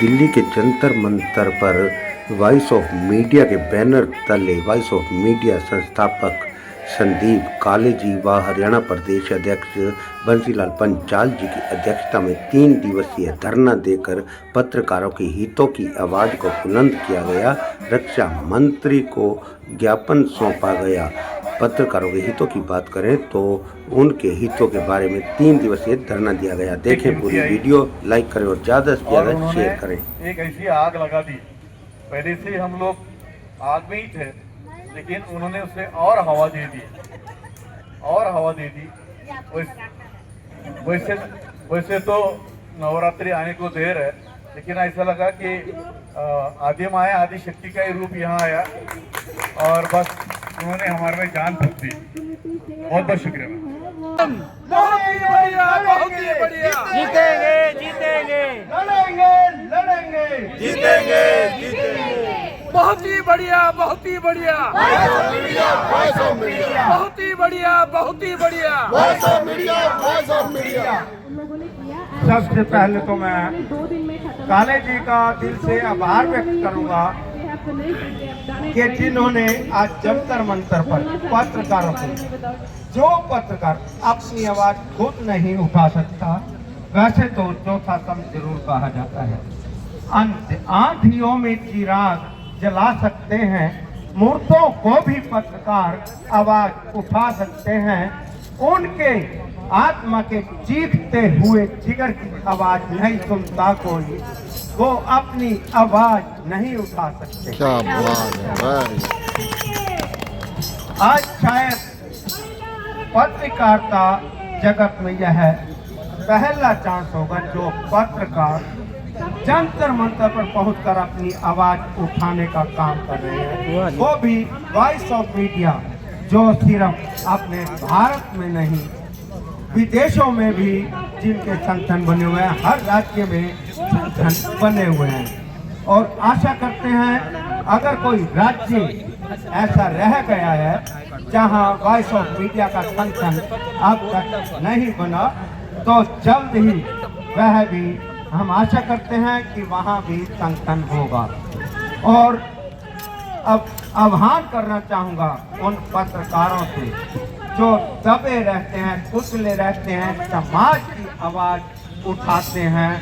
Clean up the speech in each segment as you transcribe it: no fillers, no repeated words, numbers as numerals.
दिल्ली के जंतर मंतर पर voice of media के बैनर तले वॉइस ऑफ मीडिया संस्थापक संदीप कालेजी व हरियाणा प्रदेश अध्यक्ष बंसीलाल पंचाल जी की अध्यक्षता में 3 दिवसीय धरना देकर पत्रकारों के हितों की आवाज़ को बुलंद किया गया। रक्षा मंत्री को ज्ञापन सौंपा गया। पत्रकारों के हितों की बात करें तो उनके हितों के बारे में 3 दिवसीय धरना दिया गया। देखें पूरी वीडियो, लाइक करें और ज़्यादा से ज़्यादा शेयर करें। एक ऐसी आग लगा दी, पहले से हम लोग आग में ही थे, लेकिन उन्होंने उसे और हवा दे दी। वैसे तो नवरात्रि आने को देर है, लेकिन ऐसा लगा कि आदि माया आदि शक्ति का ही रूप यहाँ आया और बस उन्होंने हमारे में जान फूंक दी। बहुत बहुत शुक्रिया। बहुत ही बढ़िया, बहुत ही बढ़िया। जीतेंगे जीतेंगे लड़ेंगे जीतेंगे जीतेंगे। बहुत ही बढ़िया, बहुत ही बढ़िया, बहुत ही बढ़िया, बहुत ही बढ़िया। सबसे पहले तो मैं काले जी का दिल से आभार व्यक्त करूंगा कि जिन्होंने आज जंतर मंतर पर पत्रकारों को, जो पत्रकार अपनी आवाज खुद नहीं उठा सकता, वैसे तो चौथा स्तंभ जरूर कहा जाता है। आंधियों में चिराग जला सकते हैं, मूर्तों को भी पत्रकार आवाज उठा सकते हैं। उनके आत्मा के चीखते हुए जिगर की आवाज नहीं सुनता कोई, वो अपनी आवाज नहीं उठा सकते। क्या बात है। आज शायद पत्रकारिता जगत में यह पहला चांस होगा जो पत्रकार जंतर मंतर पर पहुंचकर अपनी आवाज उठाने का काम कर रहे हैं, वो भी वॉइस ऑफ मीडिया, जो सिर्फ अपने भारत में नहीं विदेशों में भी जिनके संगठन बने हुए हैं, हर राज्य में संगठन बने हुए हैं। और आशा करते हैं अगर कोई राज्य ऐसा रह गया है जहां वॉइस ऑफ मीडिया का संगठन अब तक नहीं बना, तो जल्द ही वह भी, हम आशा करते हैं कि वहां भी संगठन होगा। और अब आह्वान करना चाहूँगा उन पत्रकारों से जो दबे रहते हैं, कुचले रहते हैं, समाज की आवाज़ उठाते हैं,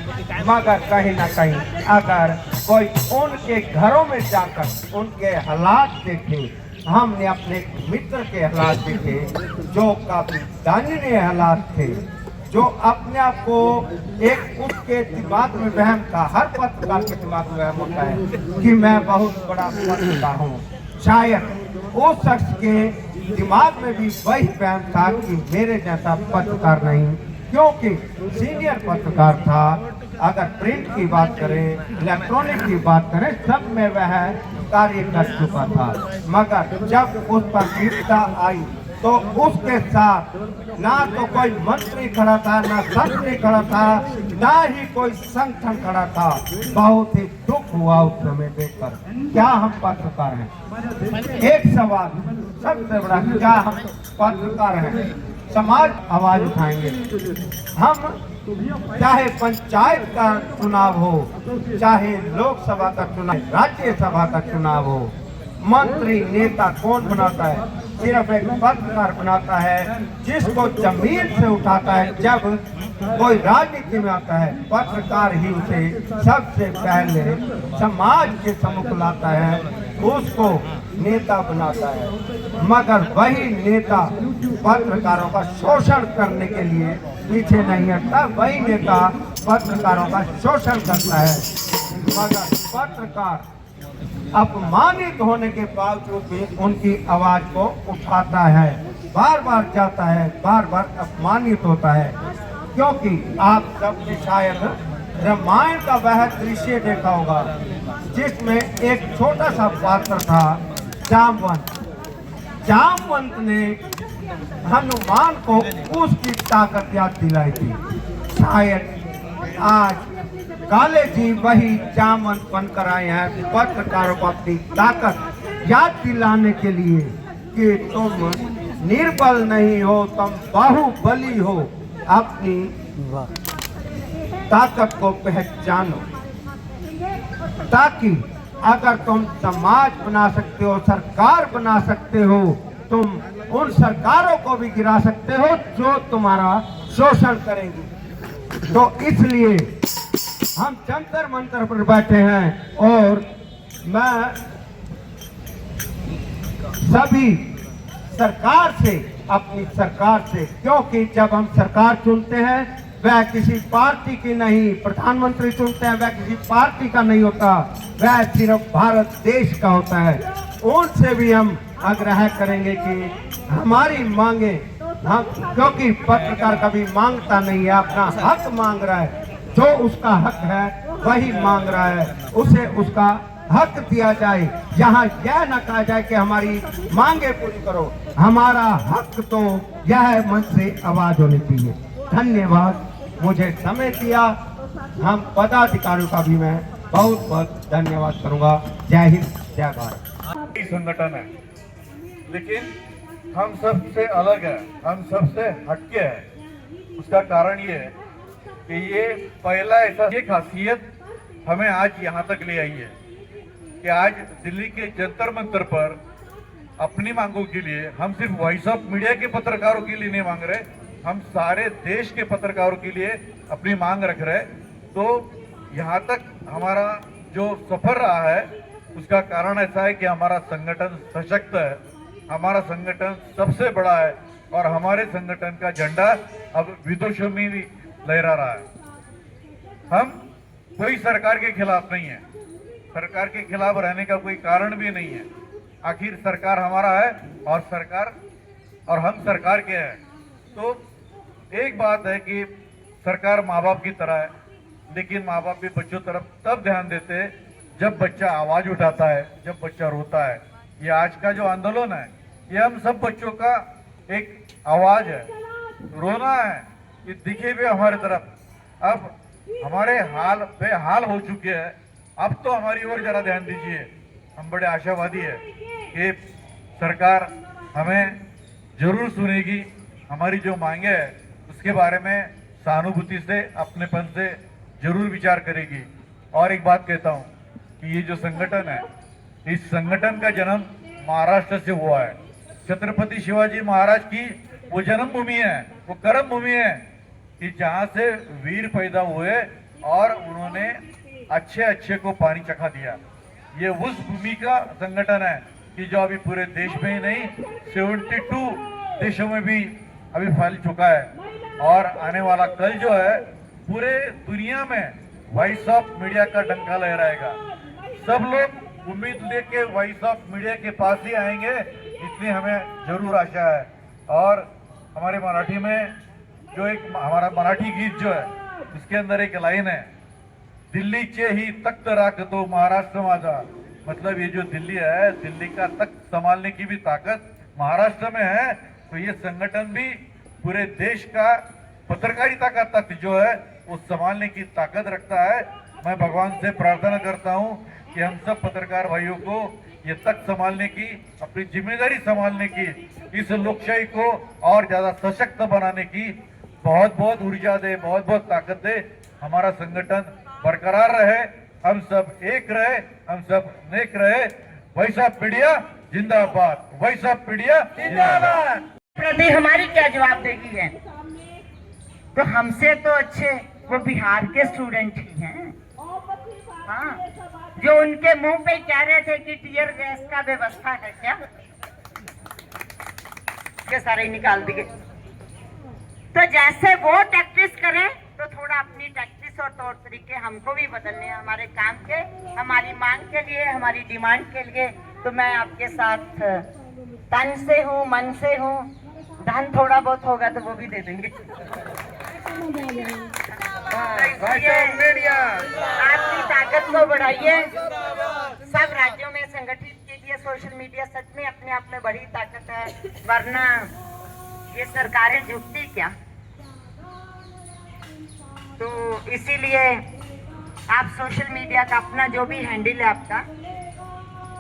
मगर कहीं ना कहीं अगर कोई उनके घरों में जाकर उनके हालात देखे, हमने अपने मित्र के हालात देखे जो काफ़ी दयनीय हालात थे, जो अपने आप को एक उसके दिमाग में वहम था, हर पत्रकार के दिमाग में वहम होता है कि मैं बहुत बड़ा पत्रकार हूँ। शायद उस शख्स के दिमाग में भी वही वहम था कि मेरे जैसा पत्रकार नहीं, क्योंकि सीनियर पत्रकार था। अगर प्रिंट की बात करें, इलेक्ट्रॉनिक की बात करें, सब में वह कार्य कर चुका था। मगर जब उस पर विपदा आई तो उसके साथ ना तो कोई मंत्री खड़ा था, ना संघ खड़ा था, ना ही कोई संगठन खड़ा था। बहुत ही दुख हुआ उस समय देखकर। क्या हम पत्रकार हैं? एक सवाल सबसे बड़ा, क्या हम पत्रकार हैं? समाज आवाज उठाएंगे। हम चाहे पंचायत का चुनाव हो, चाहे लोकसभा का चुनाव, राज्यसभा का चुनाव हो, मंत्री नेता कौन बनाता है? सिर्फ एक पत्रकार बनाता है, जिसको जमीन से उठाता है। जब कोई राजनीति में आता है, पत्रकार ही उसे सबसे पहले समाज के सम्मुख लाता है, उसको नेता बनाता है। मगर वही नेता पत्रकारों का शोषण करने के लिए पीछे नहीं हटता, वही नेता पत्रकारों का शोषण करता है। मगर पत्रकार अपमानित होने के बावजूद भी उनकी आवाज को उठाता है, बार बार जाता है, बार बार अपमानित होता है। क्योंकि आप सबने शायद रामायण का वह दृश्य देखा होगा जिसमें एक छोटा सा पात्र था, जामवंत। जामवंत ने हनुमान को उसकी ताकत याद दिलाई थी। शायद आज काले जी वही जामवंत बनकर आए हैं, पत्रकारों को अपनी ताकत याद दिलाने के लिए कि तुम निर्बल नहीं हो, तुम बाहुबली हो। अपनी ताकत को पहचानो। ताकि अगर तुम समाज बना सकते हो, सरकार बना सकते हो, तुम उन सरकारों को भी गिरा सकते हो जो तुम्हारा शोषण करेंगी। तो इसलिए हम जंतर मंतर पर बैठे हैं और मैं सभी सरकार से, अपनी सरकार से, क्योंकि जब हम सरकार चुनते हैं वह किसी पार्टी की नहीं, प्रधानमंत्री चुनते हैं वह किसी पार्टी का नहीं होता, वह सिर्फ भारत देश का होता है। उनसे भी हम आग्रह करेंगे कि हमारी मांगे, हम, क्योंकि पत्रकार कभी मांगता नहीं है, अपना हक मांग रहा है, जो उसका हक है वही मांग रहा है, उसे उसका हक दिया जाए। यहाँ यह न कहा जाए कि हमारी मांगे पूरी करो, हमारा हक तो यह मन से आवाज होनी चाहिए। धन्यवाद, मुझे समय दिया। हम पदाधिकारियों का भी मैं बहुत बहुत धन्यवाद करूंगा। जय हिंद, जय भारत। संगठन है, लेकिन हम सबसे अलग है, हम सबसे हटके है। उसका कारण ये है कि ये पहला ऐसा ये खासियत हमें आज यहाँ तक ले आई है कि आज दिल्ली के जंतर मंतर पर अपनी मांगों के लिए हम सिर्फ वॉइस ऑफ मीडिया के पत्रकारों के लिए नहीं मांग रहे, हम सारे देश के पत्रकारों के लिए अपनी मांग रख रहे। तो यहाँ तक हमारा जो सफर रहा है उसका कारण ऐसा है कि हमारा संगठन सशक्त है, हमारा संगठन सबसे बड़ा है और हमारे संगठन का झंडा अब विदेशों में भी लहरा रहा है। हम कोई सरकार के खिलाफ नहीं है, सरकार के खिलाफ रहने का कोई कारण भी नहीं है। आखिर सरकार हमारा है और सरकार और हम सरकार के हैं। तो एक बात है कि सरकार माँ बाप की तरह है, लेकिन माँ बाप भी बच्चों तरफ तब ध्यान देते हैं जब बच्चा आवाज उठाता है, जब बच्चा रोता है। ये आज का जो आंदोलन है ये हम सब बच्चों का एक आवाज है, रोना है, ये दिखे भी हमारे तरफ। अब हमारे हाल बेहाल हो चुके हैं, अब तो हमारी ओर जरा ध्यान दीजिए। हम बड़े आशावादी है कि सरकार हमें जरूर सुनेगी, हमारी जो मांगे है उसके बारे में सहानुभूति से, अपनेपन से जरूर विचार करेगी। और एक बात कहता हूँ कि ये जो संगठन है, इस संगठन का जन्म महाराष्ट्र से हुआ है। छत्रपति शिवाजी महाराज की वो जन्मभूमि है, वो कर्म भूमि है कि जहाँ से वीर पैदा हुए और उन्होंने अच्छे अच्छे को पानी चखा दिया। ये उस भूमि का संगठन है कि जो अभी पूरे देश में ही नहीं 72 देशों में भी अभी फैल चुका है और आने वाला कल जो है पूरे दुनिया में वॉइस ऑफ मीडिया का डंका लहराएगा। सब लोग उम्मीद लेके वॉइस ऑफ मीडिया के पास ही आएंगे, इतनी हमें जरूर आशा है। और हमारे मराठी में जो एक हमारा मराठी गीत जो है उसके अंदर एक लाइन है, दिल्लीचे ही तख्त राखतो महाराष्ट्र माझा। मतलब ये जो दिल्ली है, दिल्ली का तख्त संभालने की भी ताकत महाराष्ट्र में है। तो ये संगठन भी पूरे देश का पत्रकारिता का तख्त जो है वो संभालने की ताकत रखता है। मैं भगवान से प्रार्थना करता हूँ कि हम सब पत्रकार भाइयों को ये तख्त संभालने की, अपनी जिम्मेदारी संभालने की, इस लोकशाही को और ज्यादा सशक्त बनाने की बहुत बहुत ऊर्जा दे, बहुत बहुत ताकत दे। हमारा संगठन बरकरार रहे, हम सब एक रहे, हम सब नेक रहे। वॉइस ऑफ मीडिया जिंदाबाद, वॉइस ऑफ मीडिया जिंदाबाद। प्रति हमारी क्या जवाबदेही है? तो हमसे तो अच्छे वो बिहार के स्टूडेंट ही हैं। हाँ, जो उनके मुंह पे कह रहे थे कि टीयर गैस का व्यवस्था है क्या, के सारे ही निकाल दिए। तो जैसे वो टैक्टिस करें तो थोड़ा अपनी टैक्टिस और तौर तरीके हमको भी बदलने हैं हमारे काम के, हमारी मांग के लिए, हमारी डिमांड के लिए। तो मैं आपके साथ तन से हूँ, मन से हूँ। धन थोड़ा बहुत होगा तो वो भी दे देंगे। आपकी ताकत को बढ़ाइए, सब राज्यों में संगठित कीजिए। सोशल मीडिया सच में अपने आप में बड़ी ताकत है, वरना ये सरकारें झुकती क्या। तो इसीलिए आप सोशल मीडिया का अपना जो भी हैंडल है आपका,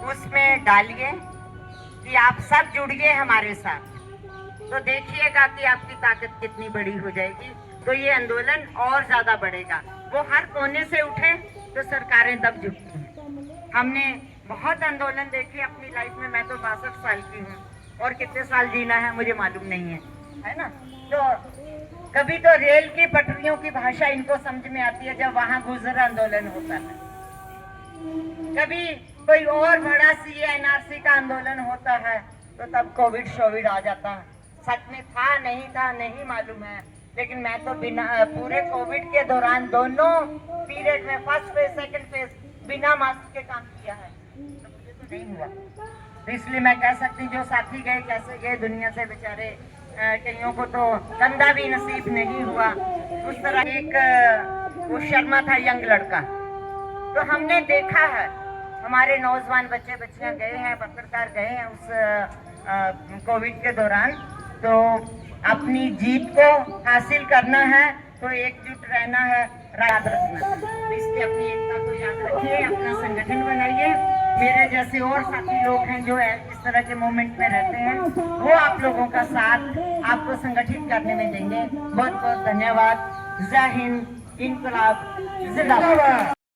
उसमें डालिए कि आप सब जुड़िए हमारे साथ। तो देखिएगा कि आपकी ताकत कितनी बड़ी हो जाएगी। तो ये आंदोलन और ज्यादा बढ़ेगा, वो हर कोने से उठे, तो सरकारें दब झुकती हैं। हमने बहुत आंदोलन देखे अपनी लाइफ में। मैं तो 62 साल की हूँ और कितने साल जीना है मुझे मालूम नहीं है ना। तो कभी तो रेल की पटरियों की भाषा इनको समझ में आती है जब वहाँ गुजर आंदोलन होता है, कभी कोई और बड़ा CA/NRC का आंदोलन होता है तो तब कोविड शोविड आ जाता है। सच में था नहीं मालूम है, लेकिन मैं तो बिना पूरे कोविड के दौरान दोनों पीरियड में फर्स्ट फेज सेकंड फेज बिना मास्क के काम किया है, तो मुझे तो नहीं हुआ। तो इसलिए मैं कह सकती हूँ जो साथी गए कैसे गए दुनिया से बेचारे, कईयों को तो कंधा भी नसीब नहीं हुआ। उस तरह एक वो शर्मा था यंग लड़का, तो हमने देखा है हमारे नौजवान बच्चे बच्चियां गए हैं, पत्रकार गए हैं उस कोविड के दौरान। तो अपनी जीत को हासिल करना है तो एकजुट रहना है, याद रखना है। तो इसलिए अपनी एकता को याद रखिए, अपना संगठन बनाइए। मेरे जैसे और साथी लोग हैं जो इस तरह के मोमेंट में रहते हैं, वो आप लोगों का साथ आपको संगठित करने में देंगे। बहुत बहुत धन्यवाद। जय हिंद, इनकलाब जिंदाबाद।